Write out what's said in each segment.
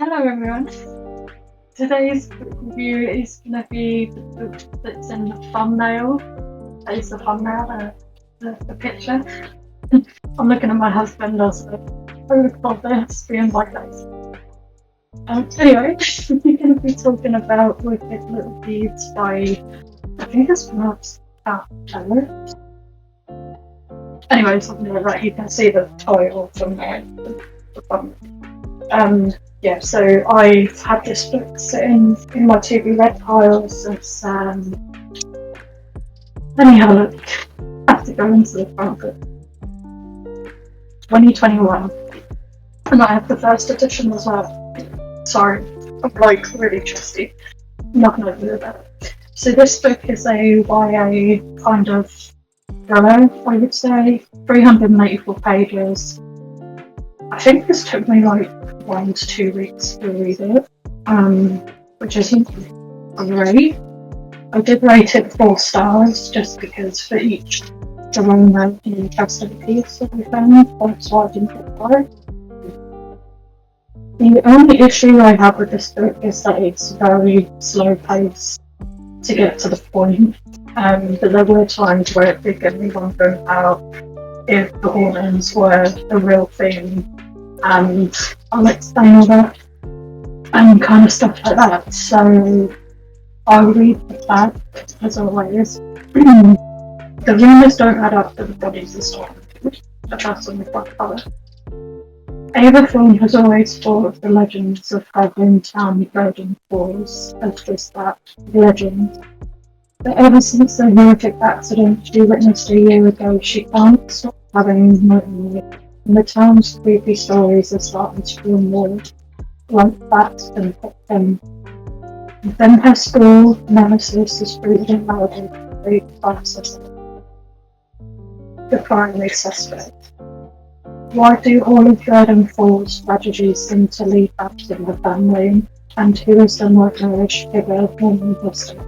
Hello everyone. Today's book review is going to be the book that's in the thumbnail. That is the thumbnail, the picture. I'm looking at my husband as a photo of this, being like this. Anyway, we're going to be talking about Wicked Little Deeds by, I think it's pronounced Ellis. Anyway, something like that. You can see the title from there, the thumbnail. Yeah, so I've had this book sitting in my to-be read pile since, let me have a look. I have to go into the front book. 2021. And I have the first edition as well. Sorry, I'm like really trusty. I'm not going to do that. So this book is a YA kind of thriller, I would say. 384 pages. I think this took me like 1 to 2 weeks to read it, which isn't great. I did rate it 4 stars just because for each genre and interesting piece that I found, that's why I didn't get 5. The only issue I have with this book is that it's very slow paced to get to the point, but there were times where it did get me wondering about if the hauntings were a real thing, and I'll explain all that and kind of stuff like that. So I'll read the fact as always. The rumours don't add up, but the bodies are starting to. That's on the front cover. Ava Thorne has always thought of the legends of Goblin Town Virgin Falls as just that, legend. But ever since the horrific accident she witnessed a year ago, she can't stop having nightmares. And the town's creepy stories are starting to feel more like facts than fiction. Then her school nemesis is rooted in Madoc, the primary suspect. Why do all of Jordan Fall's tragedies seem to lead back to her family? And who is the nightmarish figure in the history?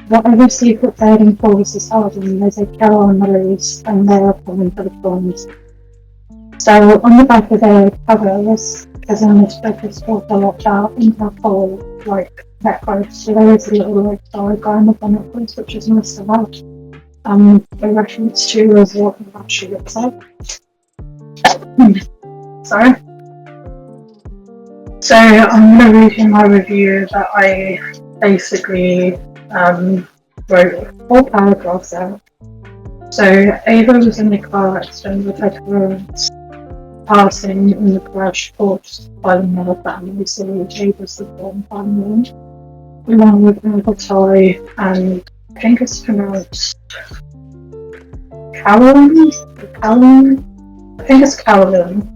Whatever secret Jordan Falls is hiding, there's a killer on the loose, and they are coming for the prawns. So on the back of their covers, because in this book it's called the Watch Out in her pole, like that close. So there is a little like diagram of the necklace, which is nice to have. A reference to as what she looks like. Sorry. So I'm going to read you my review that I basically wrote 4 paragraphs out. So Ava was in a car accident with her parents passing in the crash caused by the Miller family, so Ava's the born family, along with Uncle Ty and I think it's pronounced Carolyn? I think it's Carolyn.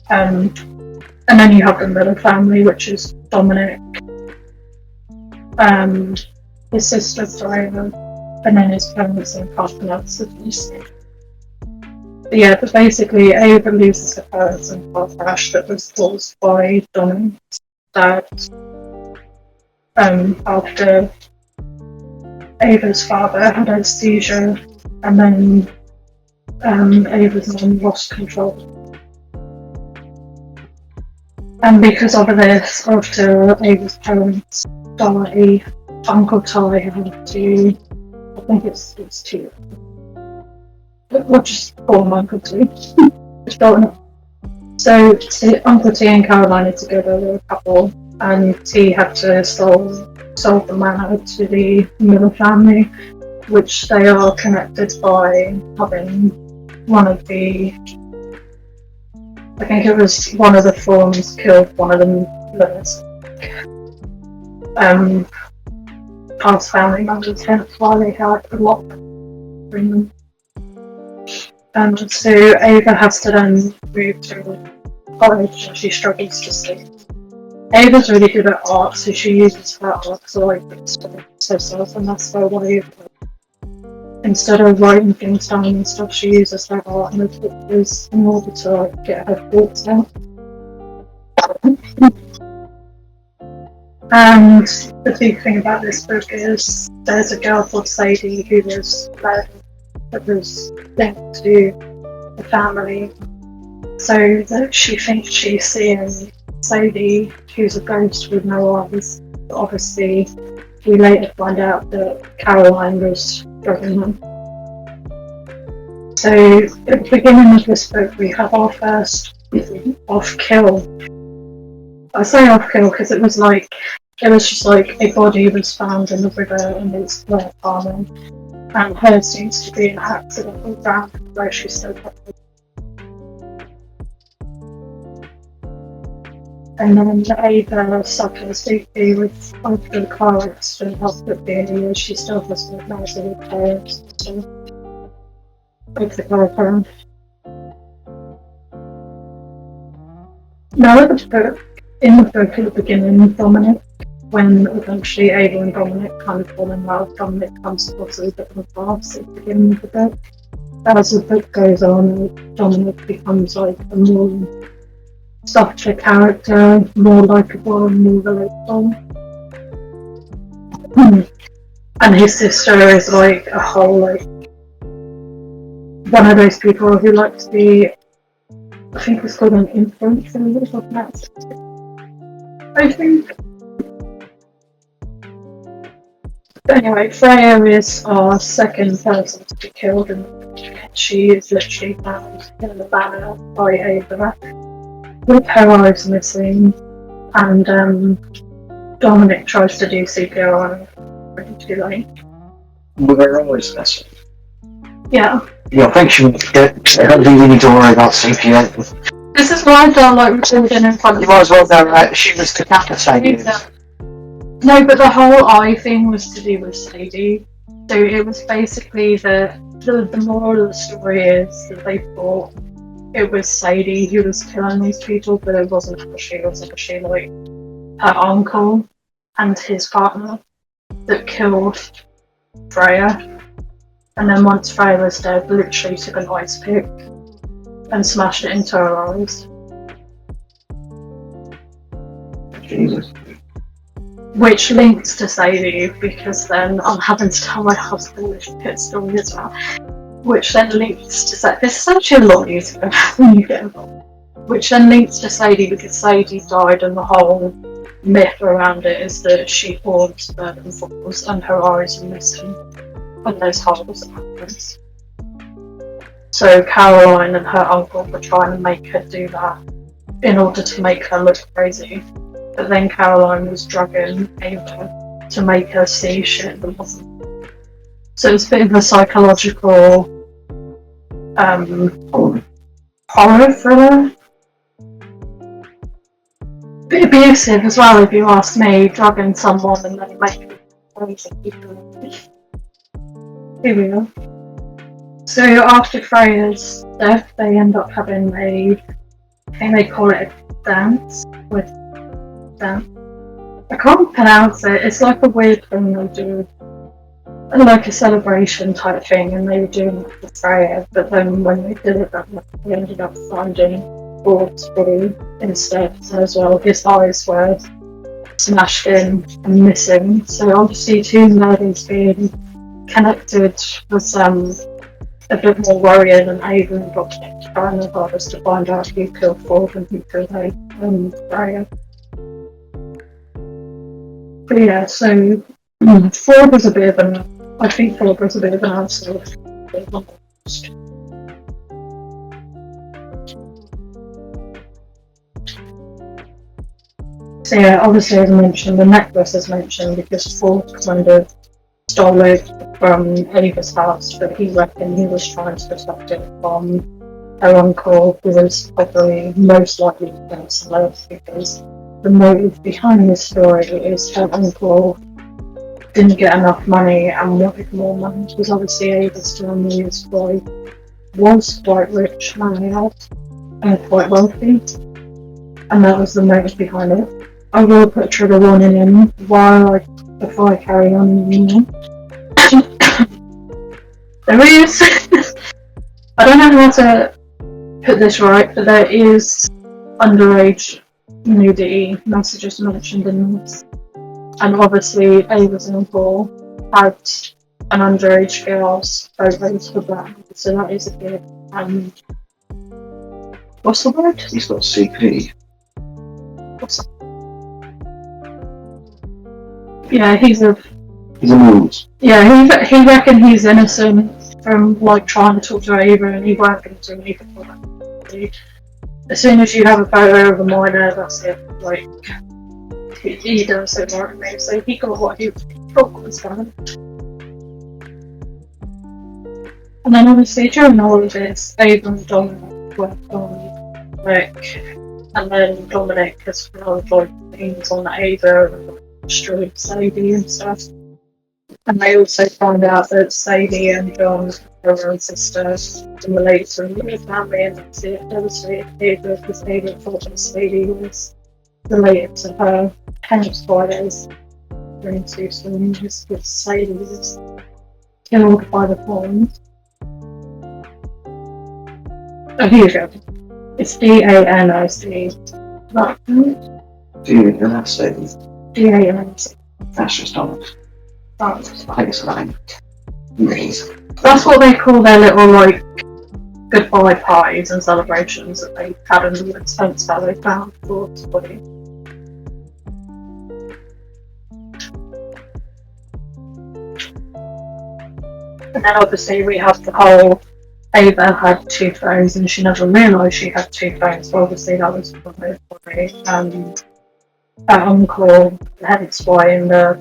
And then you have the Miller family, which is Dominic, his sister Diana, and then his parents and partners. Yeah, but basically Ava loses her parents in a car crash that was caused by Dominic's dad, after Ava's father had a seizure, and then Ava's mum lost control. And because of this, after Ava's parents die, Uncle Ty had to, I think it's 2. We'll just call him Uncle T. So Uncle Ty and Carolyn are together, they're a couple, and T had to solve the manor to the Miller family, which they are connected by having one of the, I think it was one of the Thorns killed one of the Millers. Past family members, hence why they had a lock between them. So Ava has to then move to college and she struggles to sleep. Ava's really good at art, so she uses her art to like express herself, and that's her way of, instead of writing things down and stuff, she uses her art and her pictures in order to like get her thoughts out. And the big thing about this book is there's a girl called Sadie who was that was linked to the family so that she thinks she's seeing Sadie, who's a ghost with no eyes. But obviously, we later find out that Caroline was drugging them. So at the beginning of this book, we have our first off-kill. I say off-kill because it was just like a body was found in the river and it's Blair farming, and hers seems to be an accidental drown where she's still pregnant. And then Ava suffers deeply with after the car accident after being a year. She still has massive parents and stuff. With the car. Now in the book at the beginning, Dominic, when eventually Ava and Dominic kind of fall in love, Dominic comes across a bit of a farce at the beginning of the book. As the book goes on, Dominic becomes like a more softer character, more likeable and more relatable. And his sister is like a whole one of those people who like to be, I think it's called an influencer or something. I think. But anyway, Freya is our second person to be killed, and she is literally found in the banner by Ava with her eyes missing, and Dominic tries to do CPR on her, pretty too late. With her eyes missing? Yeah. Yeah, I think she would get. I don't think you need to worry about CPR. This is why I don't like recording in front of you. Might as well know that she was decapitated. No, but the whole eye thing was to do with Sadie. So it was basically the moral of the story is that they thought it was Sadie who was killing these people, but it wasn't actually. It was actually like her uncle and his partner that killed Freya. And then once Freya was dead, literally took an ice pick and smashed it into her eyes. Jesus. Which links to Sadie, because then I'm having to tell my husband this pit story as well. Which then links to Sadie. This is actually a lot easier when you get involved. Which then links to Sadie, because Sadie died and the whole myth around it is that she haunts Burton Falls and her eyes are missing when those horribles happens. So Caroline and her uncle were trying to make her do that in order to make her look crazy. But then Caroline was drugging Ava to make her see shit that wasn't. So it's a bit of a psychological horror thriller. A bit abusive as well, if you ask me, drugging someone and then making crazy people. Here we are. So after Freya's death, they end up having I think they call it a dance with them. I can't pronounce it. It's like a weird thing they do, like a celebration type thing, and they were doing it for Freya. But then when they did it, they ended up finding Ford's body instead as well. His eyes were smashed in and missing. So obviously, two ladies being connected was a bit more worrying, and Ava got trying their hardest to find out who killed Ford and who killed Freya. But yeah, so Ford was a bit of I think Ford was a bit of an answer. So yeah, obviously as I mentioned, the necklace is mentioned because Ford kind of stole it from Ava's house, but he reckoned he was trying to protect it from her uncle, who was probably most likely against love, because the motive behind this story is her uncle didn't get enough money and wanted more money, because obviously Ava's family was quite rich, money out, and quite wealthy, and that was the motive behind it. I will put a trigger warning in before I carry on. There is I don't know how to put this right, but there is underage nudity messages mentioned in this. And obviously Ava's uncle had an underage girl's photos for that, so that is a bit What's the word? He's got CP. What's that? Yeah, he's a mood. Yeah, he reckon he's innocent from like trying to talk to Ava, and he won't get to anything for that. As soon as you have a photo of a minor, that's it. Like he does so more to me, so he got what he thought was done. And then obviously during all of this, Ava and Dominic worked on Rick, and then Dominic has found like things on Ava and destroyed Sadie and stuff. And they also find out that Sadie and John are her own sisters and related to the family, and that's it. Devastated Ava because Ava thought that Sadie was related to her. Hence why there's going to some news with Sadie was killed by the Fawns. Oh, here you go. It's D-A-N-O-C. D-A-N-O-C. D-A-N-O-C. That's just not. I think it's a name. That's what they call their little, like, goodbye parties and celebrations that they had in the expense that they found for everybody. And then obviously we have the whole Ava had 2 phones and she never realised she had 2 phones, so obviously that was probably her uncle, hence why in the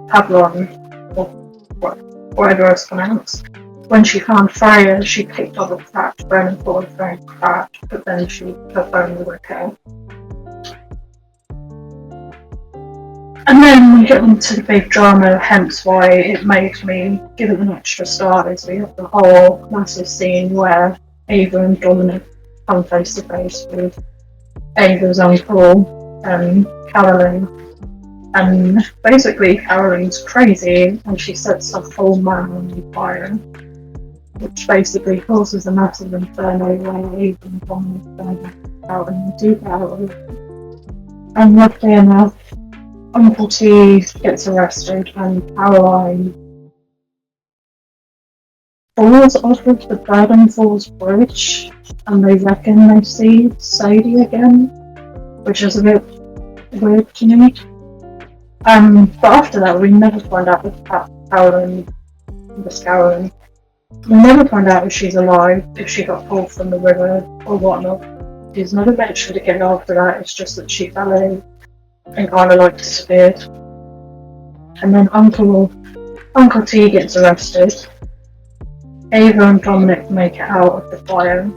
Pavlon, or whatever it's pronounced. When she found Freya, she picked up a cracked phone and thought the phone cracked, but then her phone was okay. And then we get into the big drama, hence why it made me give it an extra star, is we have the whole massive scene where Ava and Dominic come face to face with Ava's uncle, Carolyn. And basically Carolyn's crazy and she sets the whole man on fire, which basically causes a massive inferno where Ava and Dominic find out and do get out of it. And luckily enough, Uncle T gets arrested and Caroline falls off of the Burden Falls Bridge and they reckon they see Sadie again, which is a bit weird to me. But after that, we never find out if Carolyn, we never find out if she's alive, if she got pulled from the river or whatnot. She's never mentioned again after that, it's just that she fell in and kind of like disappeared. And then Uncle T gets arrested. Ava and Dominic make it out of the fire.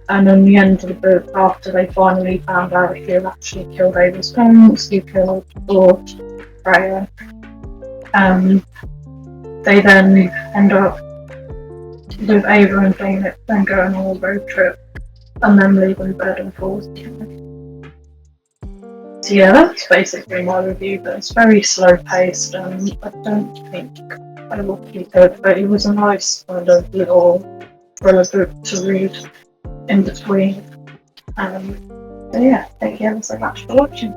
And in the end of the book, after they finally found out who actually killed Ava's parents, who killed Freya, they then end up with Ava and Dominic then going on a road trip and then leaving Burden Falls. So yeah, that's basically my review, but it's very slow paced and I don't think I will keep it, but it was a nice kind of little thriller book to read in between. So yeah, thank you ever so much for watching.